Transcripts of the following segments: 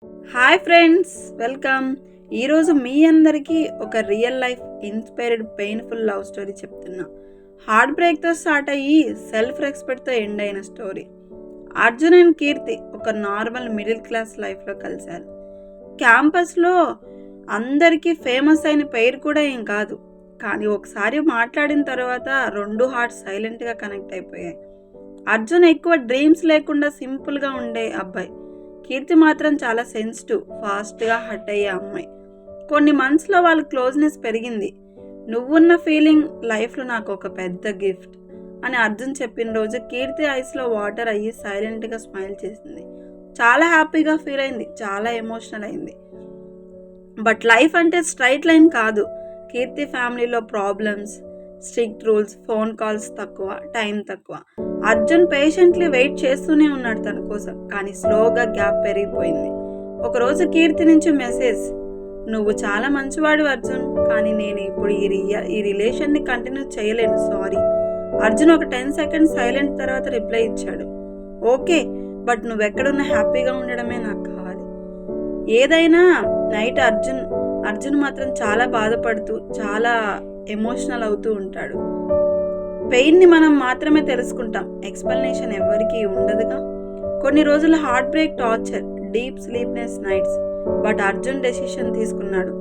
Hi friends, welcome. ఈరోజు మీ అందరికీ ఒక real life inspired painful love story చెప్తున్నా. హార్ట్ బ్రేక్తో స్టార్ట్ అయ్యి సెల్ఫ్ రెస్పెక్ట్తో ఎండ్ అయిన స్టోరీ. అర్జున్ అండ్ కీర్తి ఒక నార్మల్ మిడిల్ క్లాస్ లైఫ్లో కలిశారు. క్యాంపస్లో అందరికీ ఫేమస్ అయిన పేరు కూడా ఏం కాదు, కానీ ఒకసారి మాట్లాడిన తర్వాత రెండు హార్ట్స్ సైలెంట్గా కనెక్ట్ అయిపోయాయి. అర్జున్ ఎక్కువ డ్రీమ్స్ లేకుండా సింపుల్గా ఉండే అబ్బాయి. కీర్తి మాత్రం చాలా సెన్సిటివ్, ఫాస్ట్గా హర్ట్ అయ్యే అమ్మాయి. కొన్ని మంత్స్లో వాళ్ళ క్లోజ్నెస్ పెరిగింది. నువ్వున్న ఫీలింగ్ లైఫ్లో నాకు ఒక పెద్ద గిఫ్ట్ అని అర్జున్ చెప్పిన రోజు కీర్తి ఐస్లో వాటర్ అయ్యి సైలెంట్గా స్మైల్ చేసింది. చాలా హ్యాపీగా ఫీల్ అయింది, చాలా ఎమోషనల్ అయింది. బట్ లైఫ్ అంటే స్ట్రైట్ లైన్ కాదు. కీర్తి ఫ్యామిలీలో problems, strict rules, phone calls తక్కువ, టైం తక్కువ. అర్జున్ పేషెంట్లీ వెయిట్ చేస్తూనే ఉన్నాడు తన కోసం, కానీ స్లోగా గ్యాప్ పెరిగిపోయింది. ఒకరోజు కీర్తి నుంచి మెసేజ్, నువ్వు చాలా మంచివాడు అర్జున్, కానీ నేను ఇప్పుడు ఈ రిలేషన్ని కంటిన్యూ చేయలేను, సారీ. అర్జున్ ఒక 10 seconds సైలెంట్ తర్వాత రిప్లై ఇచ్చాడు, ఓకే, బట్ నువ్వెక్కడున్నా హ్యాపీగా ఉండడమే నాకు కావాలి. ఏదైనా నైట్ అర్జున్ మాత్రం చాలా బాధపడుతూ చాలా ఎమోషనల్ అవుతూ ఉంటాడు. పెయిన్ని మనం మాత్రమే తెలుసుకుంటాం, ఎక్స్ప్లెనేషన్ ఎవరికీ ఉండదుగా. కొన్ని రోజులు heart break torture, deep sleepless nights. But Arjun decision తీసుకున్నాడు.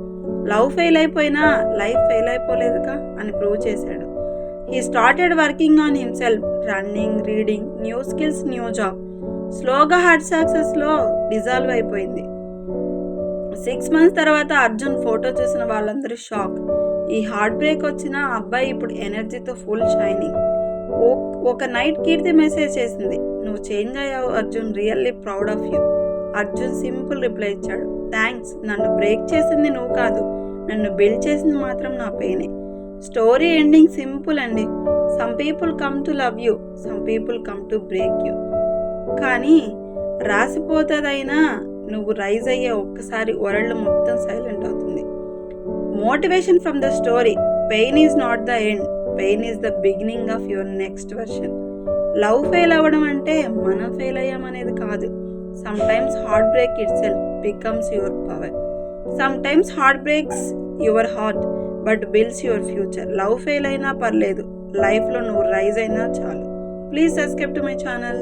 లవ్ ఫెయిల్ అయిపోయినా లైఫ్ ఫెయిల్ అయిపోలేదుగా అని ప్రూవ్ చేశాడు. He started working on himself, running, reading, new skills, new job. స్లోగా హార్ట్ సక్సెస్లో డిజాల్వ్ అయిపోయింది. 6 months తర్వాత అర్జున్ ఫోటో చూసిన వాళ్ళందరూ షాక్. ఈ హార్ట్ బ్రేక్ వచ్చిన అబ్బాయి ఇప్పుడు ఎనర్జీతో ఫుల్ షైనింగ్. ఒక నైట్ కీర్తి మెసేజ్ చేసింది, నువ్వు చేంజ్ అయ్యావు Arjun, really proud of you. Arjun simple reply ఇచ్చాడు, థ్యాంక్స్, నన్ను బ్రేక్ చేసింది నువ్వు కాదు, నన్ను బిల్డ్ చేసింది మాత్రం నా పెయినే. స్టోరీ ఎండింగ్ సింపుల్ అండి. Some people come to love you, some people come to break you. కానీ రాసిపోతుందైనా నువ్వు రైజ్ అయ్యే ఒక్కసారి వరల్డ్ మొత్తం సైలెంట్ అవుతుంది. Motivation from the story, pain is not the end, pain is the beginning of your next version. Love fail అవ్వడం అంటే మనం fail అయ్యామనేది కాదు. Sometimes heartbreak itself becomes your power. Sometimes heart breaks your heart but builds your future. Love fail అయినా పర్లేదు, లైఫ్లో నువ్వు rise అయినా చాలు. Please subscribe to my channel.